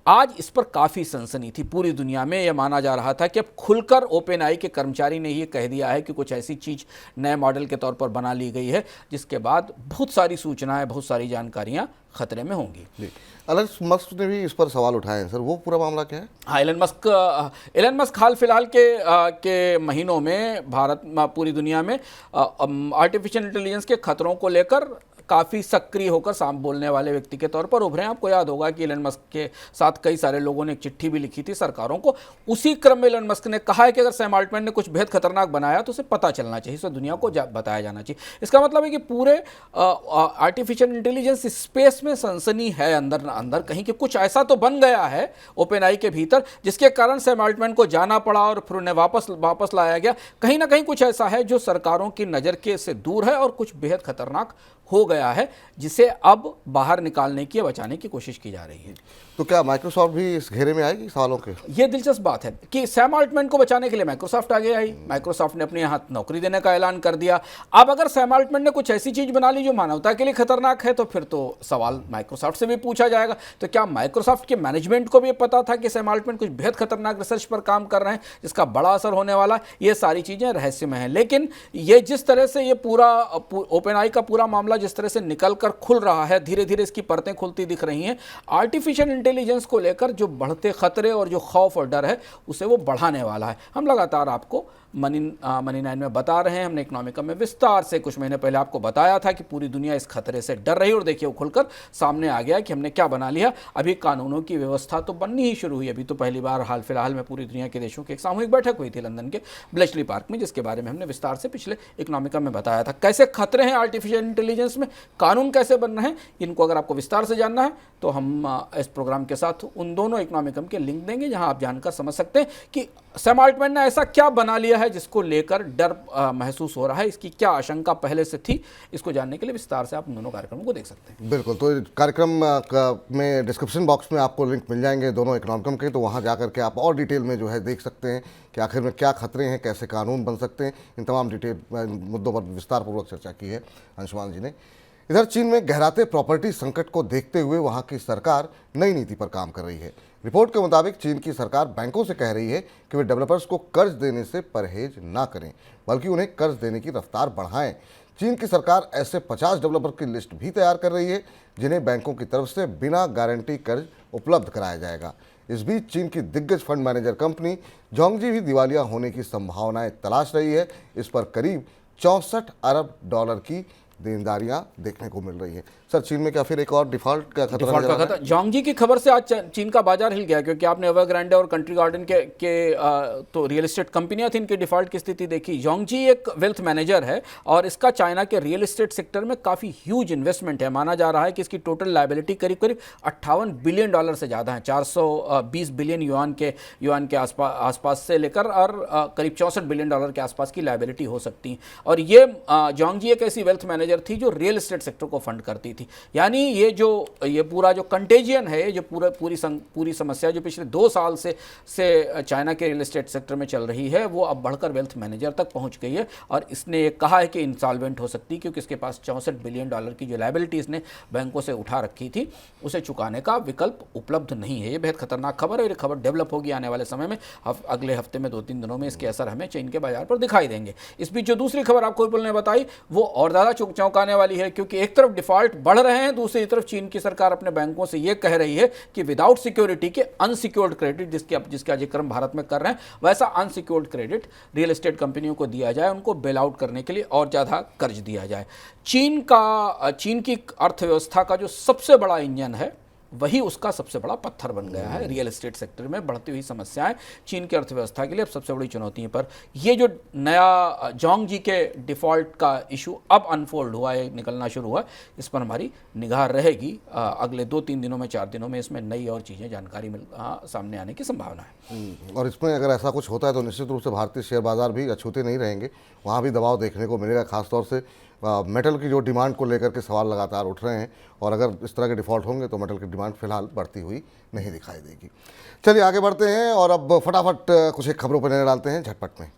आज इस पर काफ़ी सनसनी थी पूरी दुनिया में। यह माना जा रहा था कि अब खुलकर ओपनआई के कर्मचारी ने ये कह दिया है कि कुछ ऐसी चीज़ नए मॉडल के तौर पर बना ली गई है, जिसके बाद बहुत सारी सूचनाएं, बहुत सारी जानकारियां खतरे में होंगी। एलन मस्क ने भी इस पर सवाल उठाए हैं सर, वो पूरा मामला क्या है? हाँ, एलन मस्क हाल फिलहाल के महीनों में भारत, पूरी दुनिया में आर्टिफिशियल इंटेलिजेंस के खतरों को लेकर काफ़ी सक्रिय होकर साम बोलने वाले व्यक्ति के तौर पर उभरे हैं। आपको याद होगा कि एलन मस्क के साथ कई सारे लोगों ने एक चिट्ठी भी लिखी थी सरकारों को। उसी क्रम में एलन मस्क ने कहा है कि अगर सैम अल्टमैन ने कुछ बेहद खतरनाक बनाया तो उसे पता चलना चाहिए, उसे दुनिया को बताया जाना चाहिए। इसका मतलब है कि पूरे आर्टिफिशियल इंटेलिजेंस स्पेस में सनसनी है अंदर कहीं कि कुछ ऐसा तो बन गया है ओपनआई के भीतर, जिसके कारण सैम अल्टमैन को जाना पड़ा और फिर उन्हें वापस लाया गया। कहीं ना कहीं कुछ ऐसा है जो सरकारों की नज़र के से दूर है और कुछ बेहद खतरनाक हो गया है, जिसे अब बाहर निकालने की, बचाने की कोशिश की जा रही है। तो क्या माइक्रोसॉफ्ट भी इस घेरे में आएगी सवालों के? ये दिलचस्प बात है कि सैम अल्टमैन को बचाने के लिए माइक्रोसॉफ्ट आगे आई। माइक्रोसॉफ्ट ने अपने यहाँ नौकरी देने का ऐलान कर दिया। अब अगर सैम अल्टमैन ने कुछ ऐसी चीज बना ली जो मानवता के लिए खतरनाक है, तो फिर तो सवाल माइक्रोसॉफ्ट से भी पूछा जाएगा, तो क्या माइक्रोसॉफ्ट के मैनेजमेंट को भी पता था कि सैम अल्टमैन कुछ बेहद खतरनाक रिसर्च पर काम कर रहे हैं जिसका बड़ा असर होने वाला है? ये सारी चीजें रहस्य में हैं। लेकिन ये जिस तरह से ये पूरा ओपनआई का पूरा मामला जिस तरह से निकल कर खुल रहा है, धीरे धीरे इसकी परतें खुलती दिख रही हैं। आर्टिफिशियल इंटेलिजेंस को लेकर जो बढ़ते खतरे और जो खौफ और डर है, उसे वो बढ़ाने वाला है। हम लगातार आपको मनी 9 में बता रहे हैं। हमने इकोनॉमिकम में विस्तार से कुछ महीने पहले आपको बताया था कि पूरी दुनिया इस खतरे से डर रही, और देखिए वो खुलकर सामने आ गया कि हमने क्या बना लिया। अभी कानूनों की व्यवस्था तो बननी ही शुरू हुई। अभी तो पहली बार हाल फिलहाल में पूरी दुनिया के देशों की एक सामूहिक बैठक हुई थी लंदन के ब्लेचली पार्क में, जिसके बारे में हमने विस्तार से पिछले इकोनॉमिकम में बताया था। कैसे खतरे हैं आर्टिफिशियल इंटेलिजेंस में, कानून कैसे बन रहे हैं, इनको अगर आपको विस्तार से जानना है तो हम इस प्रोग्राम के साथ उन दोनों इकोनॉमिकम के लिंक देंगे, जहां आप जानकर समझ सकते हैं कि सैम अल्टमैन ने ऐसा क्या बना लिया है जिसको लेकर डर महसूस हो रहा है, इसकी क्या आशंका पहले से थी। इसको जानने के लिए विस्तार से आप उन दोनों कार्यक्रमों को देख सकते हैं। बिल्कुल, तो कार्यक्रम में डिस्क्रिप्शन बॉक्स में आपको लिंक मिल जाएंगे दोनों इकोनॉमिकम के, तो वहाँ जा करके आप और डिटेल में जो है देख सकते हैं कि आखिर में क्या खतरे हैं, कैसे कानून बन सकते हैं। इन तमाम डिटेल मुद्दों पर विस्तारपूर्वक चर्चा की है अंशुमान जी ने। इधर चीन में गहराते प्रॉपर्टी संकट को देखते हुए वहाँ की सरकार नई नीति पर काम कर रही है। रिपोर्ट के मुताबिक चीन की सरकार बैंकों से कह रही है कि वे डेवलपर्स को कर्ज देने से परहेज ना करें, बल्कि उन्हें कर्ज देने की रफ्तार बढ़ाएं। चीन की सरकार ऐसे 50 डेवलपर की लिस्ट भी तैयार कर रही है जिन्हें बैंकों की तरफ से बिना गारंटी कर्ज उपलब्ध कराया जाएगा। इस बीच चीन की दिग्गज फंड मैनेजर कंपनी जोंगजी भी दिवालिया होने की संभावनाएं तलाश रही है। इस पर करीब 64 अरब डॉलर की देनदारियां देखने को मिल रही है। सर, चीन में क्या फिर एक और डिफॉल्ट का खतरा? जोंगजी की खबर से आज चीन का बाजार हिल गया, क्योंकि आपने एवरग्रांडे और कंट्री गार्डन के तो रियल एस्टेट कंपनियां थी, इनकी डिफॉल्ट की स्थिति देखी। जोंगजी एक वेल्थ मैनेजर है और इसका चाइना के रियल एस्टेट सेक्टर में काफ़ी ह्यूज इन्वेस्टमेंट है। माना जा रहा है कि इसकी टोटल लायबिलिटी करीब करीब $58 बिलियन से ज़्यादा है, 420 बिलियन युआन के आसपास से लेकर और करीब $64 बिलियन के आसपास की लायबिलिटी हो सकती है। और ये जोंगजी एक ऐसी वेल्थ मैनेजर थी जो रियल एस्टेट सेक्टर को फंड करती थी। यानी ये पूरा जो कंटेजियन है, जो पूरी समस्या जो पिछले 2 साल से चाइना के रियल एस्टेट सेक्टर में चल रही है, वो अब बढ़कर वेल्थ मैनेजर तक पहुंच गई है। और इसने ये कहा है कि इंसॉल्वेंट हो सकती है, क्योंकि इसके पास $64 बिलियन की जो लायबिलिटी इसने बैंकों से उठा रखी थी, उसे चुकाने का विकल्प उपलब्ध नहीं है। ये बेहद खतरनाक खबर है। ये खबर डेवलप होगी आने वाले समय में। अगले हफ्ते में 2-3 दिनों में इसके असर हमें चीन के बाजार पर दिखाई देंगे। इस बीच जो दूसरी खबर आपको विपुल ने बताई, वो और ज़्यादा चौंकाने वाली है, क्योंकि एक तरफ डिफॉल्ट बढ़ रहे हैं, दूसरी तरफ चीन की सरकार अपने बैंकों से ये कह रही है कि विदाउट सिक्योरिटी के अनसिक्योर्ड क्रेडिट, जिसका जिक्र हम भारत में कर रहे हैं, वैसा अनसिक्योर्ड क्रेडिट रियल एस्टेट कंपनियों को दिया जाए, उनको बेल आउट करने के लिए और ज़्यादा कर्ज दिया जाए। चीन की अर्थव्यवस्था का जो सबसे बड़ा इंजन है वही उसका सबसे बड़ा पत्थर बन गया है। रियल एस्टेट सेक्टर में बढ़ती हुई समस्याएं चीन की अर्थव्यवस्था के लिए अब सबसे बड़ी चुनौती है। पर ये जो नया जोंग के डिफ़ॉल्ट का इशू अब अनफोल्ड हुआ है, निकलना शुरू हुआ है, इस पर हमारी निगाह रहेगी। अगले 2-3 दिनों में, 4 दिनों में इसमें नई और चीज़ें, जानकारी सामने आने की संभावना है। और इसमें अगर ऐसा कुछ होता है तो निश्चित रूप से भारतीय शेयर बाजार भी अछूते नहीं रहेंगे, वहाँ भी दबाव देखने को मिलेगा। खासतौर से मेटल की जो डिमांड को लेकर के सवाल लगातार उठ रहे हैं, और अगर इस तरह के डिफ़ॉल्ट होंगे तो मेटल की डिमांड फिलहाल बढ़ती हुई नहीं दिखाई देगी। चलिए आगे बढ़ते हैं और अब फटाफट कुछ एक खबरों पर नजर डालते हैं झटपट में।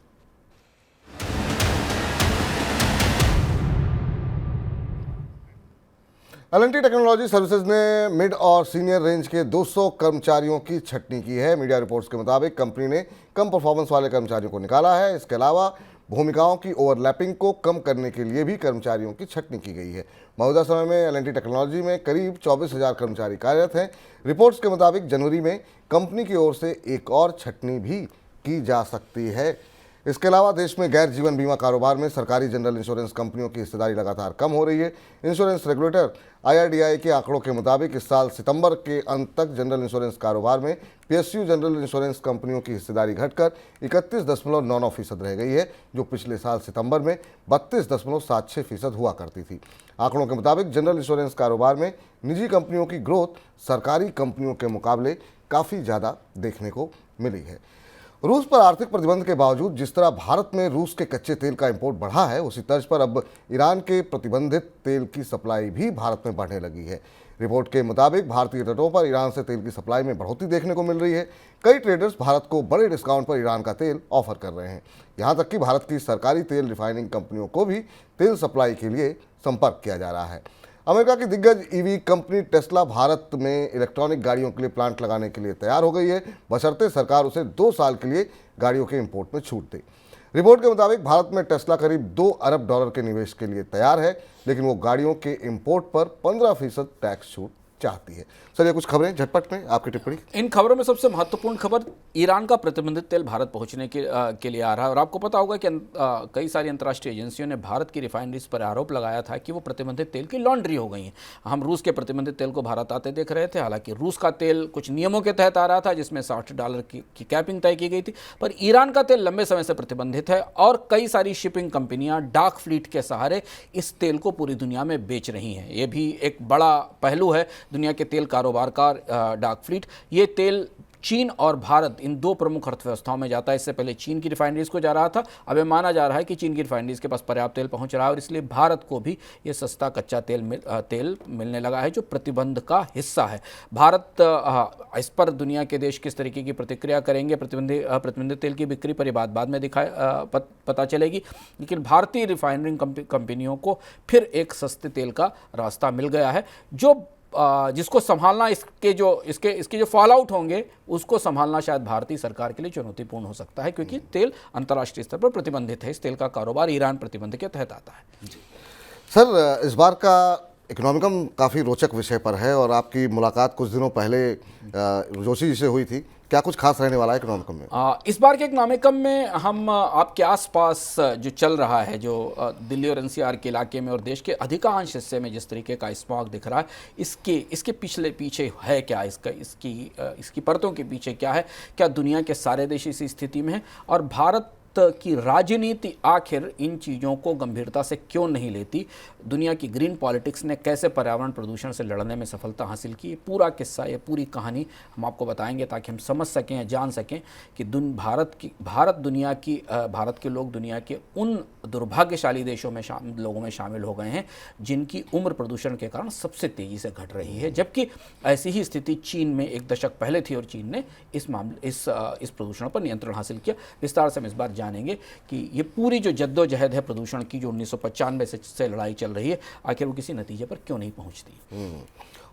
L&T टेक्नोलॉजी सर्विसेज ने मिड और सीनियर रेंज के 200 कर्मचारियों की छंटनी की है। मीडिया रिपोर्ट्स के मुताबिक कंपनी ने कम परफॉर्मेंस वाले कर्मचारियों को निकाला है। इसके अलावा भूमिकाओं की ओवरलैपिंग को कम करने के लिए भी कर्मचारियों की छंटनी की गई है। मौजूदा समय में L&T टेक्नोलॉजी में करीब 24,000 कर्मचारी कार्यरत हैं। रिपोर्ट्स के मुताबिक जनवरी में कंपनी की ओर से एक और छंटनी भी की जा सकती है। इसके अलावा देश में गैर जीवन बीमा कारोबार में सरकारी जनरल इंश्योरेंस कंपनियों की हिस्सेदारी लगातार कम हो रही है। इंश्योरेंस रेगुलेटर IRDAI के आंकड़ों के मुताबिक इस साल सितंबर के अंत तक जनरल इंश्योरेंस कारोबार में PSU जनरल इंश्योरेंस कंपनियों की हिस्सेदारी घटकर 31.99% रह गई है, जो पिछले साल सितंबर में 32.76% हुआ करती थी। आंकड़ों के मुताबिक जनरल इंश्योरेंस कारोबार में निजी कंपनियों की ग्रोथ सरकारी कंपनियों के मुकाबले काफ़ी ज़्यादा देखने को मिली है। रूस पर आर्थिक प्रतिबंध के बावजूद जिस तरह भारत में रूस के कच्चे तेल का इंपोर्ट बढ़ा है, उसी तर्ज पर अब ईरान के प्रतिबंधित तेल की सप्लाई भी भारत में बढ़ने लगी है। रिपोर्ट के मुताबिक भारतीय तटों पर ईरान से तेल की सप्लाई में बढ़ोतरी देखने को मिल रही है। कई ट्रेडर्स भारत को बड़े डिस्काउंट पर ईरान का तेल ऑफर कर रहे हैं। यहाँ तक कि भारत की सरकारी तेल रिफाइनिंग कंपनियों को भी तेल सप्लाई के लिए संपर्क किया जा रहा है। अमेरिका की दिग्गज ईवी कंपनी टेस्ला भारत में इलेक्ट्रॉनिक गाड़ियों के लिए प्लांट लगाने के लिए तैयार हो गई है, बशर्ते सरकार उसे 2 साल के लिए गाड़ियों के इंपोर्ट में छूट दे। रिपोर्ट के मुताबिक भारत में टेस्ला करीब $2 अरब के निवेश के लिए तैयार है, लेकिन वो गाड़ियों के इंपोर्ट पर 15% टैक्स छूट चाहती है। चलिए कुछ खबरें झटपट में, आपकी टिप्पणी। इन खबरों में सबसे महत्वपूर्ण खबर ईरान का प्रतिबंधित तेल भारत पहुंचने के लिए आ रहा है। और आपको पता होगा कि कई सारी अंतर्राष्ट्रीय एजेंसियों ने भारत की रिफाइनरीज पर आरोप लगाया था कि वो प्रतिबंधित तेल की लॉन्ड्री हो गई है। हम रूस के प्रतिबंधित तेल को भारत आते देख रहे थे। हालांकि रूस का तेल कुछ नियमों के तहत आ रहा था, जिसमें $60 की कैपिंग तय की गई थी, पर ईरान का तेल लंबे समय से प्रतिबंधित है और कई सारी शिपिंग कंपनियां डार्क फ्लीट के सहारे इस तेल को पूरी दुनिया में बेच रही हैं। ये भी एक बड़ा पहलू है दुनिया के तेल कारोबार का, डार्क फ्लीट। ये तेल चीन और भारत इन 2 प्रमुख अर्थव्यवस्थाओं में जाता है। इससे पहले चीन की रिफाइनरीज को जा रहा था, अब ये माना जा रहा है कि चीन की रिफाइनरीज के पास पर्याप्त तेल पहुंच रहा है और इसलिए भारत को भी ये सस्ता कच्चा तेल मिलने लगा है, जो प्रतिबंध का हिस्सा है। भारत इस पर दुनिया के देश किस तरीके की प्रतिक्रिया करेंगे, प्रतिबंधित तेल की बिक्री पर ये बात बाद में पता चलेगी, लेकिन भारतीय रिफाइनरिंग कंपनियों को फिर एक सस्ते तेल का रास्ता मिल गया है, जिसको संभालना, इसके जो फॉल आउट होंगे उसको संभालना शायद भारतीय सरकार के लिए चुनौतीपूर्ण हो सकता है, क्योंकि तेल अंतर्राष्ट्रीय स्तर पर प्रतिबंधित है। इस तेल का कारोबार ईरान प्रतिबंध के तहत आता है। सर, इस बार का इकोनॉमिकम काफ़ी रोचक विषय पर है और आपकी मुलाकात कुछ दिनों पहले जोशी जी से हुई थी। क्या कुछ खास रहने वाला है इकोनॉमिकम में? इस बार के इकोनॉमिकम में हम आपके आसपास जो चल रहा है, जो दिल्ली और NCR के इलाके में और देश के अधिकांश हिस्से में जिस तरीके का स्मॉग दिख रहा है, इसके पीछे है क्या, इसकी परतों के पीछे क्या है? क्या दुनिया के सारे देश इसी स्थिति में हैं और भारत की राजनीति आखिर इन चीज़ों को गंभीरता से क्यों नहीं लेती? दुनिया की ग्रीन पॉलिटिक्स ने कैसे पर्यावरण प्रदूषण से लड़ने में सफलता हासिल की? पूरा किस्सा, ये पूरी कहानी हम आपको बताएंगे ताकि हम समझ सकें या जान सकें कि भारत के लोग दुनिया के उन दुर्भाग्यशाली देशों में लोगों में शामिल हो गए हैं जिनकी उम्र प्रदूषण के कारण सबसे तेज़ी से घट रही है, जबकि ऐसी ही स्थिति चीन में 1 दशक पहले थी और चीन ने इस प्रदूषण पर नियंत्रण हासिल किया। विस्तार से हम इस बार जानेंगे कि ये पूरी जो जद्दोजहद है प्रदूषण की, जो 1995 से लड़ाई चल रही है, आखिर वो किसी नतीजे पर क्यों नहीं पहुंचती।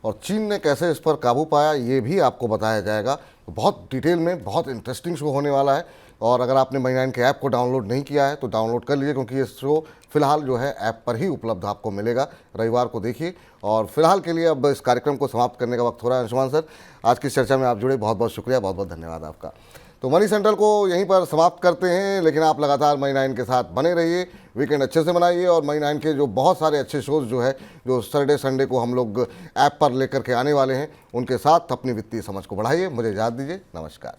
और चीन ने कैसे इस पर काबू पाया, ये भी आपको बताया जाएगा। बहुत डिटेल में बहुत इंटरेस्टिंग शो होने वाला है। और अगर आपने मनी 9 के ऐप को डाउनलोड नहीं किया है तो डाउनलोड कर लीजिए, क्योंकि ये शो फिलहाल जो है ऐप पर ही उपलब्ध आपको मिलेगा। रविवार को देखिए। और फिलहाल के लिए अब इस कार्यक्रम को समाप्त करने का वक्त हो रहा है। अंशुमान सर, आज की चर्चा में आप जुड़े, बहुत बहुत शुक्रिया, बहुत बहुत धन्यवाद आपका। तो मनी सेंट्रल को यहीं पर समाप्त करते हैं, लेकिन आप लगातार मनी 9 के साथ बने रहिए, वीकेंड अच्छे से मनाइए। और मनी 9 के जो बहुत सारे अच्छे शोज़ जो है, जो सैटरडे संडे को हम लोग ऐप पर लेकर के आने वाले हैं, उनके साथ अपनी वित्तीय समझ को बढ़ाइए। मुझे इजाज़त दीजिए, नमस्कार।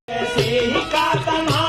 ऐसे ही का तमाम